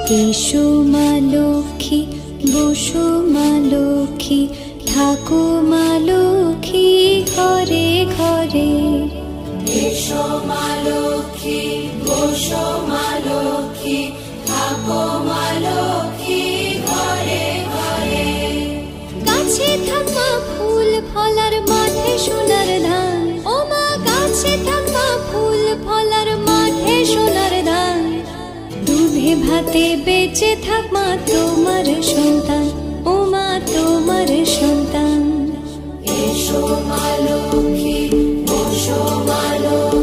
এসো মা লক্ষ্মী, বসো মা লক্ষ্মী, থাকো মা লক্ষ্মী ঘরে ঘরে। এসো মা লক্ষ্মী, বসো মা লক্ষ্মী, থাকো মা লক্ষ্মী ঘরে ঘরে। গাছে থাকা ফুল ফলার মাঠে সোনার ধান, ও মা গাছে থাকা ফুল ফলার মাঠে সোনার ধান। দুধে ভাতে বেঁচে থাক মা তোমার সন্তান, ও মা তোমার সন্তান। এসো মা লক্ষ্মী, বসো মা লক্ষ্মী।